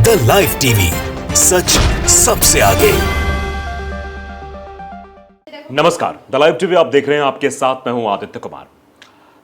The live TV, सच सबसे आगे। नमस्कार, द लाइव टीवी आप देख रहे हैं। आपके साथ मैं हूं आदित्य कुमार।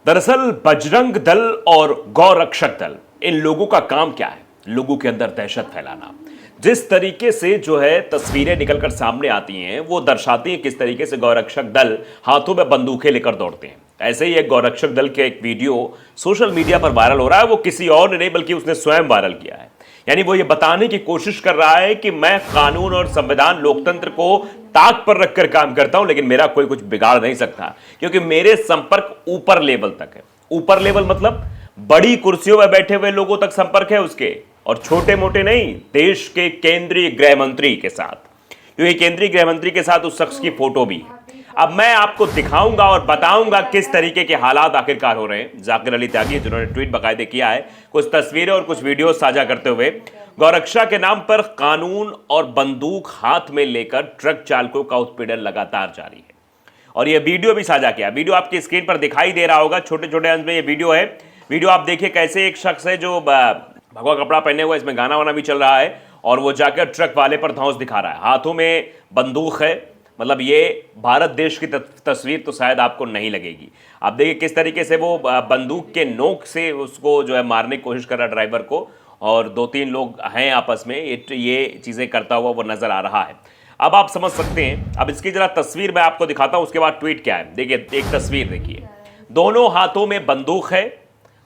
दरअसल बजरंग दल और गौरक्षक दल, इन लोगों का काम क्या है? लोगों के अंदर दहशत फैलाना। जिस तरीके से जो है तस्वीरें निकलकर सामने आती हैं, वो दर्शाती हैं किस तरीके से गौरक्षक दल हाथों में बंदूकें लेकर दौड़ते हैं। ऐसे ही एक गौरक्षक दल के एक वीडियो सोशल मीडिया पर वायरल हो रहा है। वो किसी और ने नहीं बल्कि उसने स्वयं वायरल किया है। यानी वो ये बताने की कोशिश कर रहा है कि मैं कानून और संविधान लोकतंत्र को ताक पर रखकर काम करता हूं, लेकिन मेरा कोई कुछ बिगाड़ नहीं सकता, क्योंकि मेरे संपर्क ऊपर लेवल तक है। ऊपर लेवल मतलब बड़ी कुर्सियों में बैठे हुए लोगों तक संपर्क है उसके, और छोटे मोटे नहीं, देश के केंद्रीय गृह मंत्री के साथ। क्योंकि केंद्रीय गृह मंत्री के साथ उस शख्स की फोटो भी है। अब मैं आपको दिखाऊंगा और बताऊंगा किस तरीके के हालात आखिरकार हो रहे हैं। जाकिर अली त्यागी, जिन्होंने ट्वीट बाकायदे किया है, कुछ तस्वीरें और कुछ वीडियो साझा करते हुए, गौरक्षा के नाम पर कानून और बंदूक हाथ में लेकर ट्रक चालकों का उत्पीड़न लगातार जारी है। और यह वीडियो भी साझा किया। वीडियो आपकी स्क्रीन पर दिखाई दे रहा होगा, छोटे छोटे अंश में यह वीडियो है। वीडियो आप देखिए कैसे एक शख्स है जो भगवा कपड़ा पहने हुआ, इसमें गाना वाना भी चल रहा है, और वो जाकर ट्रक वाले पर धौंस दिखा रहा है। हाथों में बंदूक है। मतलब ये भारत देश की तस्वीर तो शायद आपको नहीं लगेगी। आप देखिए किस तरीके से वो बंदूक के नोक से उसको जो है मारने की कोशिश कर रहा है ड्राइवर को, और दो तीन लोग हैं आपस में, ये चीज़ें करता हुआ वो नजर आ रहा है। अब आप समझ सकते हैं। अब इसकी जरा तस्वीर मैं आपको दिखाता हूं, उसके बाद ट्वीट क्या है। देखिए एक तस्वीर देखिए, दोनों हाथों में बंदूक है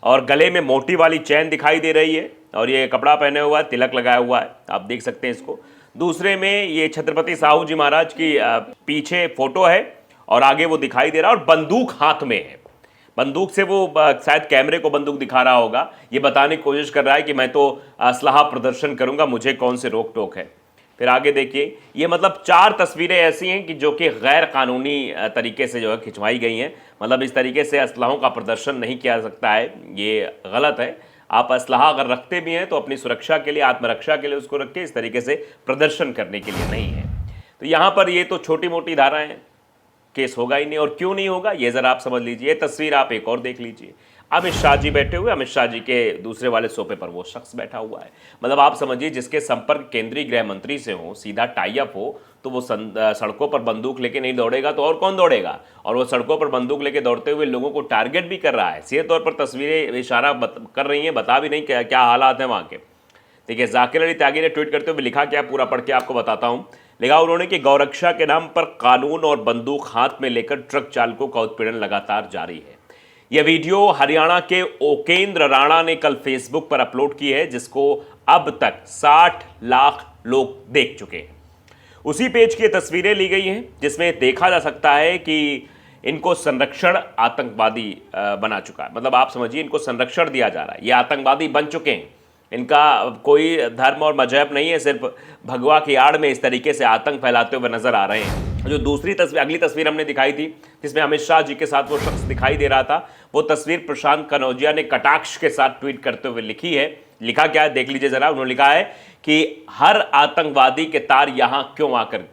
और गले में मोटी वाली चैन दिखाई दे रही है, और ये कपड़ा पहने हुआ है, तिलक लगाया हुआ है, आप देख सकते हैं इसको। दूसरे में ये छत्रपति साहू जी महाराज की पीछे फोटो है, और आगे वो दिखाई दे रहा है, और बंदूक हाथ में है। बंदूक से वो शायद कैमरे को बंदूक दिखा रहा होगा। ये बताने की कोशिश कर रहा है कि मैं तो असलहा प्रदर्शन करूंगा, मुझे कौन से रोक टोक है। फिर आगे देखिए, ये मतलब 4 तस्वीरें ऐसी हैं कि जो कि गैर कानूनी तरीके से जो है खिंचवाई गई हैं। मतलब इस तरीके से असलहों का प्रदर्शन नहीं किया जा सकता है, ये गलत है। आप असलहा अगर रखते भी हैं तो अपनी सुरक्षा के लिए, आत्मरक्षा के लिए उसको रखें, इस तरीके से प्रदर्शन करने के लिए नहीं है। तो यहाँ पर ये तो छोटी मोटी धाराएं, केस होगा ही नहीं। और क्यों नहीं होगा ये ज़रा आप समझ लीजिए। तस्वीर आप एक और देख लीजिए, अमित शाह जी बैठे हुए, अमित शाह जी के दूसरे वाले सोफे पर वो शख्स बैठा हुआ है। मतलब आप समझिए, जिसके संपर्क केंद्रीय गृह मंत्री से हो, सीधा टाई अप हो, तो वो सड़कों पर बंदूक लेके नहीं दौड़ेगा तो और कौन दौड़ेगा? और वो सड़कों पर बंदूक लेके दौड़ते हुए लोगों को टारगेट भी कर रहा है। सीधे तौर पर तस्वीरें इशारा कर रही हैं, बता भी नहीं क्या हालात हैं वहाँ के। देखिए जाकिर अली त्यागी ने ट्वीट करते हुए लिखा क्या, पूरा पढ़ के आपको बताता हूँ। लिखा उन्होंने कि गौरक्षा के नाम पर कानून और बंदूक हाथ में लेकर ट्रक चालकों का उत्पीड़न लगातार जारी है। यह वीडियो हरियाणा के ओकेंद्र राणा ने कल फेसबुक पर अपलोड की है, जिसको अब तक 60 लाख लोग देख चुके हैं। उसी पेज की तस्वीरें ली गई हैं, जिसमें देखा जा सकता है कि इनको संरक्षण आतंकवादी बना चुका है। मतलब आप समझिए, इनको संरक्षण दिया जा रहा है, ये आतंकवादी बन चुके हैं। इनका कोई धर्म और मजहब नहीं है, सिर्फ भगवा की आड़ में इस तरीके से आतंक फैलाते हुए नजर आ रहे हैं। जो दूसरी तस्वीर, अगली तस्वीर हमने दिखाई थी, जिसमें अमित शाह जी के साथ वो शख्स दिखाई दे रहा था, वो तस्वीर प्रशांत कनौजिया ने कटाक्ष के साथ ट्वीट करते हुए लिखी है। लिखा क्या है देख लीजिए जरा। उन्होंने लिखा है कि हर आतंकवादी के तार यहाँ क्यों आकर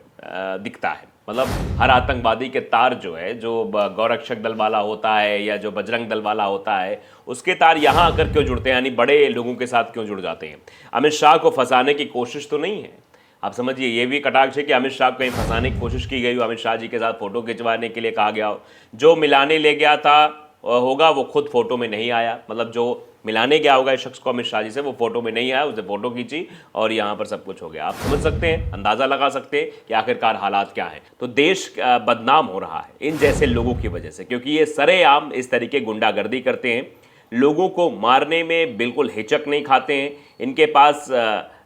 दिखता है। मतलब हर आतंकवादी के तार जो है, जो गौरक्षक दल वाला होता है या जो बजरंग दल वाला होता है, उसके तार यहाँ आकर क्यों जुड़ते हैं, यानी बड़े लोगों के साथ क्यों जुड़ जाते हैं। अमित शाह को फंसाने की कोशिश तो नहीं है। आप समझिए, ये भी कटाक्ष है कि अमित शाह को कहीं फंसाने की कोशिश की गई हो, अमित शाह जी के साथ फोटो खिंचवाने के लिए कहा गया हो। जो मिलाने ले गया था होगा, वो खुद फोटो में नहीं आया। मतलब जो मिलाने गया होगा इस शख्स को अमित शाह जी से, वो फोटो में नहीं आया, उसने फोटो खींची और यहाँ पर सब कुछ हो गया। आप समझ सकते हैं, अंदाजा लगा सकते हैं कि आखिरकार हालात क्या है। तो देश बदनाम हो रहा है इन जैसे लोगों की वजह से, क्योंकि ये सरेआम इस तरीके गुंडागर्दी करते हैं, लोगों को मारने में बिल्कुल हिचक नहीं खाते हैं। इनके पास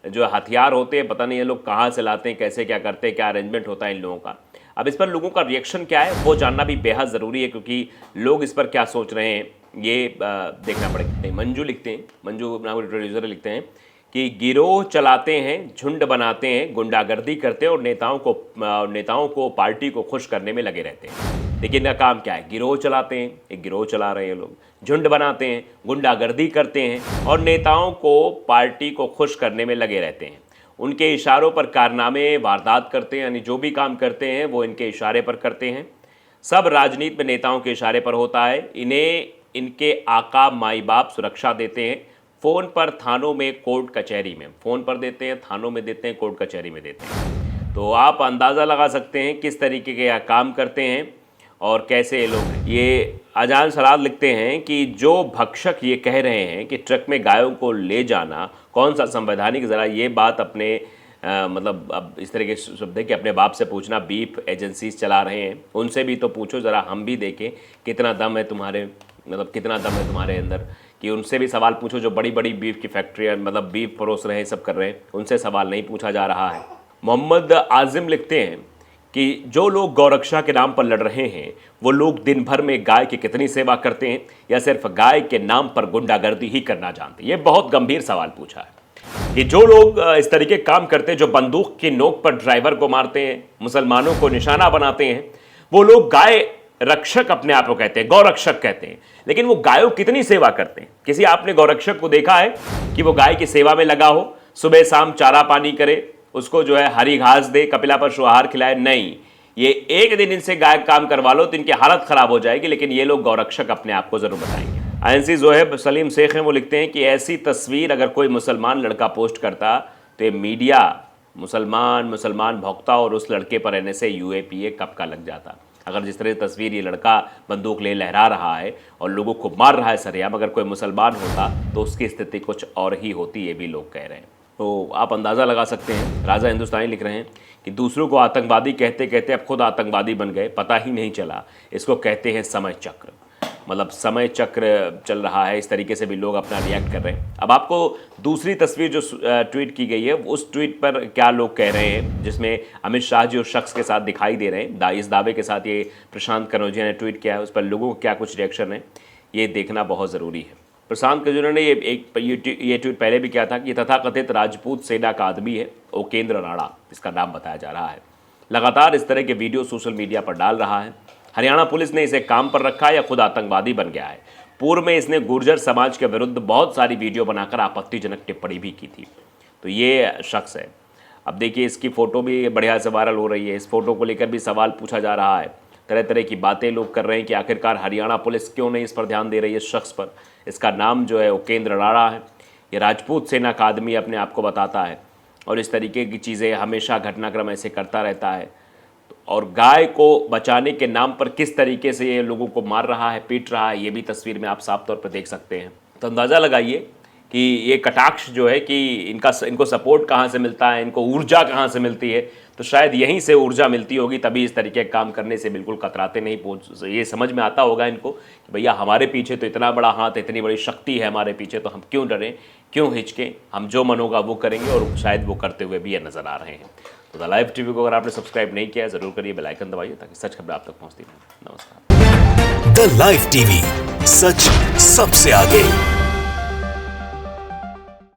जो हथियार होते हैं, पता नहीं ये लोग कहाँ से लाते हैं, कैसे क्या करते हैं, क्या अरेंजमेंट होता है इन लोगों का। अब इस पर लोगों का रिएक्शन क्या है वो जानना भी बेहद ज़रूरी है, क्योंकि लोग इस पर क्या सोच रहे हैं ये देखना पड़ेगा। मंजू लिखते हैं, मंजू नाम प्रोड्यूसर लिखते हैं कि गिरोह चलाते हैं, झुंड बनाते हैं, गुंडागर्दी करते हैं और नेताओं को पार्टी को खुश करने में लगे रहते हैं। लेकिन इनका काम क्या है? गिरोह चलाते हैं, एक गिरोह चला रहे हैं लोग, झुंड बनाते हैं, गुंडागर्दी करते हैं और नेताओं को पार्टी को खुश करने में लगे रहते हैं। उनके इशारों पर कारनामे वारदात करते हैं, यानी जो भी काम करते हैं वो इनके इशारे पर करते हैं। सब राजनीति में नेताओं के इशारे पर होता है। इन्हें इनके आका माई बाप सुरक्षा देते हैं, फ़ोन पर, थानों में, कोर्ट कचहरी में, फ़ोन पर देते हैं, थानों में देते हैं, कोर्ट कचहरी में देते हैं। तो आप अंदाज़ा लगा सकते हैं किस तरीके के यहाँ काम करते हैं और कैसे ये लोग हैं। ये अजान सलाद लिखते हैं कि जो भक्षक ये कह रहे हैं कि ट्रक में गायों को ले जाना कौन सा संवैधानिक, ज़रा ये बात अपने मतलब अब इस तरह के शब्द है कि अपने बाप से पूछना, बीफ एजेंसीज चला रहे हैं उनसे भी तो पूछो, ज़रा हम भी देखें कितना दम है तुम्हारे, मतलब कितना दम है तुम्हारे अंदर, कि उनसे भी सवाल पूछो जो बड़ी बड़ी बीफ की फैक्ट्रियाँ मतलब बीफ परोस रहे हैं, सब कर रहे हैं, उनसे सवाल नहीं पूछा जा रहा है। मोहम्मद आजिम लिखते हैं कि जो लोग गौरक्षा के नाम पर लड़ रहे हैं वो लोग दिन भर में गाय की कितनी सेवा करते हैं या सिर्फ गाय के नाम पर गुंडागर्दी ही करना जानते हैं। ये बहुत गंभीर सवाल पूछा है कि जो लोग इस तरीके काम करते हैं, जो बंदूक की नोक पर ड्राइवर को मारते हैं, मुसलमानों को निशाना बनाते हैं, वो लोग गाय रक्षक अपने आप को कहते हैं, गौरक्षक कहते हैं, लेकिन वो गायों कितनी सेवा करते हैं? किसी आपने गौरक्षक को देखा है कि वो गाय की सेवा में लगा हो, सुबह शाम चारा पानी करे, उसको जो है हरी घास दे, कपिला पशु आहार खिलाए? नहीं। ये एक दिन इनसे गाय काम करवा लो तो इनकी हालत खराब हो जाएगी, लेकिन ये लोग गौरक्षक अपने आप को जरूर बताएंगे। आईएनसी जोहेब सलीम शेख हैं, वो लिखते हैं कि ऐसी तस्वीर अगर कोई मुसलमान लड़का पोस्ट करता तो ये मीडिया मुसलमान भौंकता और उस लड़के पर एनएसए यूएपीए कब का लग जाता। अगर जिस तरह तस्वीर ये लड़का बंदूक ले लहरा रहा है और लोगों को मार रहा है सरेआम, अगर कोई मुसलमान होता तो उसकी स्थिति कुछ और ही होती, ये भी लोग कह रहे हैं। तो आप अंदाज़ा लगा सकते हैं। राजा हिंदुस्तानी लिख रहे हैं कि दूसरों को आतंकवादी कहते कहते अब खुद आतंकवादी बन गए, पता ही नहीं चला। इसको कहते हैं समय चक्र, मतलब समय चक्र चल रहा है। इस तरीके से भी लोग अपना रिएक्ट कर रहे हैं। अब आपको दूसरी तस्वीर जो ट्वीट की गई है उस ट्वीट पर क्या लोग कह रहे हैं, जिसमें अमित शाह जी उस शख्स के साथ दिखाई दे रहे हैं, इस दावे के साथ ये प्रशांत कनौजिया ने ट्वीट किया है, उस पर लोगों को क्या कुछ रिएक्शन है ये देखना बहुत ज़रूरी है। प्रशांत कनौजिया ने ये ट्वीट पहले भी किया था कि तथाकथित राजपूत सेना का आदमी है उकेंद्र राणा, इसका नाम बताया जा रहा है, लगातार इस तरह के वीडियो सोशल मीडिया पर डाल रहा है। हरियाणा पुलिस ने इसे काम पर रखा है या खुद आतंकवादी बन गया है। पूर्व में इसने गुर्जर समाज के विरुद्ध बहुत सारी वीडियो बनाकर आपत्तिजनक टिप्पणी भी की थी। तो ये शख्स है। अब देखिए इसकी फ़ोटो भी बढ़िया से वायरल हो रही है। इस फोटो को लेकर भी सवाल पूछा जा रहा है, तरह तरह की बातें लोग कर रहे हैं कि आखिरकार हरियाणा पुलिस क्यों नहीं इस पर ध्यान दे रही है इस शख्स पर। इसका नाम जो है उकेंद्र राणा है। ये राजपूत सेना का आदमी अपने आप को बताता है और इस तरीके की चीज़ें हमेशा घटनाक्रम ऐसे करता रहता है। और गाय को बचाने के नाम पर किस तरीके से ये लोगों को मार रहा है, पीट रहा है, ये भी तस्वीर में आप साफ तौर पर देख सकते हैं। तो अंदाज़ा लगाइए कि ये कटाक्ष जो है कि इनको सपोर्ट कहाँ से मिलता है, इनको ऊर्जा कहाँ से मिलती है। तो शायद यहीं से ऊर्जा मिलती होगी, तभी इस तरीके का काम करने से बिल्कुल कतराते नहीं। ये समझ में आता होगा इनको कि भैया हमारे पीछे तो इतना बड़ा हाथ, इतनी बड़ी शक्ति है हमारे पीछे, तो हम क्यों डरें, क्यों हिचकें, हम जो मन होगा वो करेंगे। और शायद वो करते हुए भी ये नज़र आ रहे हैं। तो द लाइव टीवी को अगर आपने सब्सक्राइब नहीं किया है ज़रूर करिए, बेल आइकन दबाइए ताकि सच खबरें आप तक पहुंचती रहें। नमस्कार। द लाइव टीवी, सच सबसे आगे।